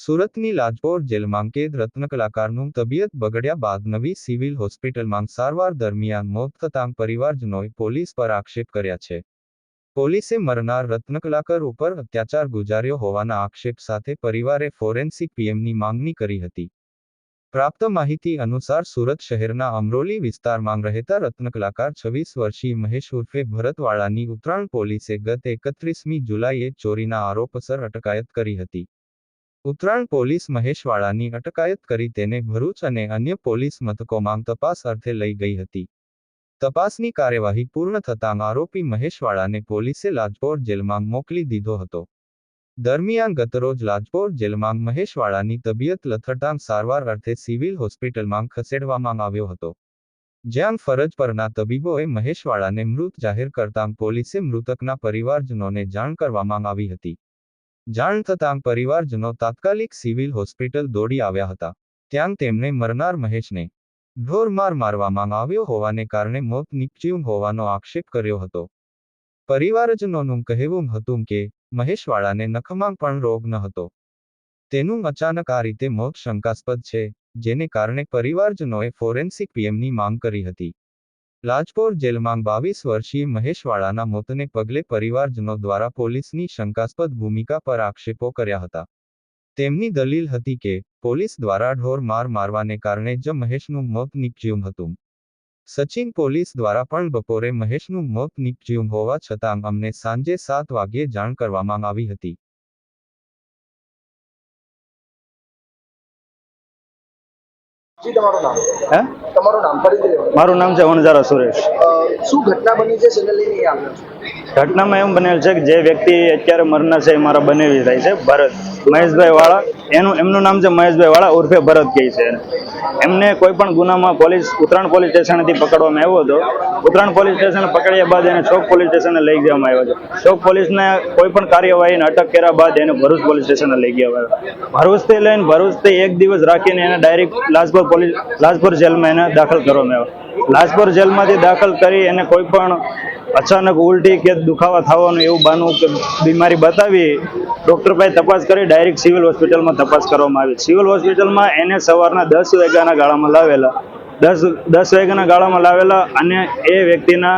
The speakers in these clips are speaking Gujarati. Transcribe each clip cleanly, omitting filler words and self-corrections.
સુરતની લાજપોર જેલમાં કેદ રત્નકલાકારનું તબિયત બગડ્યા બાદ નવી સિવિલ હોસ્પિટલમાં સારવાર દરમિયાન મોત થતાં પરિવારજનોએ પોલીસ પર આક્ષેપ કર્યા છે. પોલીસે મરનાર રત્નકલાકાર ઉપર અત્યાચાર ગુજાર્યો હોવાના આક્ષેપ સાથે પરિવારે ફોરેન્સિક પીએમની માંગણી કરી હતી. પ્રાપ્ત માહિતી અનુસાર સુરત શહેરના અમરોલી વિસ્તારમાં રહેતા રત્નકલાકાર 26 વર્ષીય મહેશ ઉર્ફે ભરતવાળાની ઉત્તરાણ પોલીસે ગત 31મી જુલાઈએ ચોરીના આરોપસર અટકાયત કરી હતી. ઉત્તરાણ પોલીસ મહેશવાળાની અટકાયત કરી તેને ભરૂચ અને અન્ય પોલીસ મથકોમાં તપાસ અર્થે લઈ ગઈ હતી. તપાસની કાર્યવાહી પૂર્ણ થતાં આરોપી મહેશવાળાને પોલીસે લાજપોર જેલમાં મોકલી દીધો હતો. દરમિયાન ગતરોજ લાજપોર જેલમાં મહેશવાળાની તબિયત લથડતાં સારવાર અર્થે સિવિલ હોસ્પિટલમાં ખસેડવામાં આવ્યો હતો. જ્યાં ફરજ પરના તબીબોએ મહેશવાળાને મૃત જાહેર કરતાં પોલીસે મૃતકના પરિવારજનોને જાણ કરવામાં આવી હતી. જાણ થતાં પરિવારજનો તાત્કાલિક સિવિલ હોસ્પિટલ દોડી આવ્યા હતા. ત્યાં તેમણે મરનાર મહેશને ઢોરમાર મારવામાં આવ્યો હોવાને કારણે મોત નીપજ્યું હોવાનો આક્ષેપ કર્યો હતો. પરિવારજનોનું કહેવું હતું કે મહેશવાળાને નખમાં પણ રોગ ન હતો. તેનું અચાનક આ રીતે મોત શંકાસ્પદ છે, જેને કારણે પરિવારજનોએ ફોરેન્સિક પીએમની માંગ કરી હતી. લાજપોર જેલમાં 22 વર્ષીય મહેશવાળાના મોતને પગલે પરિવારજનો દ્વારા પોલીસની શંકાસ્પદ ભૂમિકા પર આક્ષેપો કર્યા હતા. તેમની દલીલ હતી કે પોલીસ દ્વારા ઢોર માર મારવાને કારણે જ મહેશનું મોત નીપજ્યું હતું. સચિન પોલીસ દ્વારા પણ બપોરે મહેશનું મોત નીપજ્યું હોવા છતાં અમને સાંજે 7 વાગ્યે જાણ કરવામાં આવી હતી. મારું નામ છે વણઝારા સુરેશ. શું ઘટના બની છે જેને લઈને આવ્યો છો? ઘટનામાં એમ બનેલ છે કે જે વ્યક્તિ અત્યારે મરનાર છે એ મારા બનેવી થાય છે, ભરત મહેશભાઈ વાળા. એમનું નામ છે મહેશભાઈ વાળા ઉર્ફે ભરત કહે છે. એમને કોઈ પણ ગુનામાં ઉત્તરાણ પોલીસ સ્ટેશનથી પકડવામાં આવ્યો હતો. ઉત્તરાણ પોલીસ સ્ટેશન પકડ્યા બાદ એને ચોક પોલીસ સ્ટેશને લઈ જવામાં આવ્યો છે. ચોક પોલીસને કોઈ પણ કાર્યવાહીને અટક કર્યા બાદ એને ભરૂચ પોલીસ સ્ટેશને લઈ ગયા આવ્યો. ભરૂચથી એક દિવસ રાખીને એને ડાયરેક્ટ લાજપોર જેલમાં એને દાખલ કરવામાં આવ્યો. લાજપોર જેલમાંથી દાખલ કરી એને કોઈ પણ અચાનક ઉલટી કે દુખાવા થવાનું એવું બાનું કે બીમારી બતાવી ડૉક્ટર પાસે તપાસ કરી ડાયરેક્ટ સિવિલ હોસ્પિટલમાં તપાસ કરવામાં આવી. સિવિલ હોસ્પિટલમાં એને સવારના 10 વાગ્યાના ગાળામાં લાવેલા 10 વાગ્યાના ગાળામાં લાવેલા અને એ વ્યક્તિના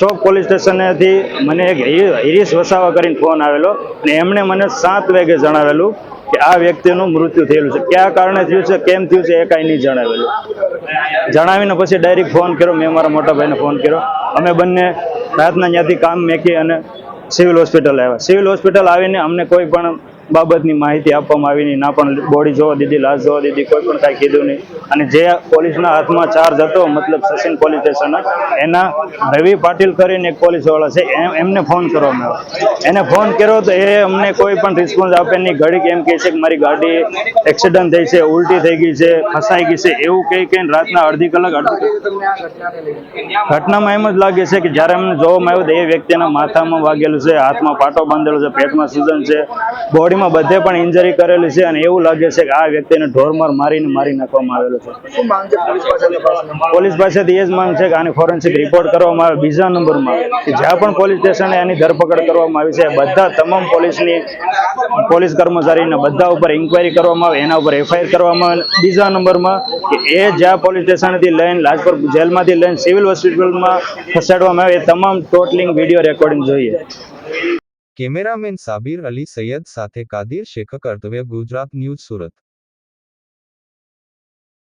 ચોક પોલીસ સ્ટેશનેથી મને એક હિરીશ વસાવા કરીને ફોન આવેલો અને એમણે મને 7 વાગે જણાવેલું કે આ વ્યક્તિનું મૃત્યુ થયેલું છે. કયા કારણે થયું છે, કેમ થયું છે, એ કાંઈ નહીં જણાવેલું. જણાવીને પછી ડાયરેક્ટ ફોન કર્યો. મેં મારા મોટા ભાઈને ફોન કર્યો. અમે બંને રાતના ત્યાંથી કામ મેકી અને સિવિલ હોસ્પિટલ આવ્યા. સિવિલ હોસ્પિટલ આવીને અમને કોઈ પણ બાબતની માહિતી આપવામાં આવી નહીં. ના પણ બોડી જોવા દીધી, લાશ જોવા દીધી, કોઈ પણ કાંઈ કીધું નહીં. અને જે પોલીસના હાથમાં ચાર્જ હતો, મતલબ સચિન પોલીસ સ્ટેશન, એના રવિ પાટીલ કરીને એક પોલીસવાળા છે, એમને ફોન કરવામાં આવ્યો. એને ફોન કર્યો તો એ અમને કોઈ પણ રિસ્પોન્સ આપે નહીં. ઘડીક એમ કહે છે કે મારી ગાડી એક્સિડન્ટ થઈ છે, ઉલટી થઈ ગઈ છે, ફસાઈ ગઈ છે, એવું કહીને રાતના અડધી કલાક ઘટનામાં એમ જ લાગે છે કે જ્યારે અમને જોવામાં આવ્યું તો એ વ્યક્તિના માથામાં વાગેલું છે, હાથમાં પાટો બાંધેલો છે, પેટમાં સૂજન છે, બોડીમાં બધે પણ ઇન્જરી કરેલી છે. અને એવું લાગે છે કે આ વ્યક્તિને ઢોરમાર મારી નાખવામાં આવેલો છે. પોલીસ પાસેથી એ જ માંગ છે કે આની ફોરેન્સિક રિપોર્ટ કરવામાં આવે. બીજા નંબરમાં કે જ્યાં પણ પોલીસ સ્ટેશને એની ધરપકડ કરવામાં આવી છે, બધા તમામ પોલીસ કર્મચારીને બધા ઉપર ઇન્કવાયરી કરવામાં આવે, એના ઉપર એફઆઈઆર કરવામાં આવે. બીજા નંબરમાં કે એ જ્યાં પોલીસ સ્ટેશનથી લઈને લાજપોર જેલમાંથી લઈને સિવિલ હોસ્પિટલમાં ખસેડવામાં આવે એ તમામ ટોટલિંગ વિડીયો રેકોર્ડિંગ જોઈએ. કેમેરામેન સાબિર અલી સૈયદ સાથે કાદિર શેખ, કર્તવ્ય ગુજરાત ન્યૂઝ, સુરત.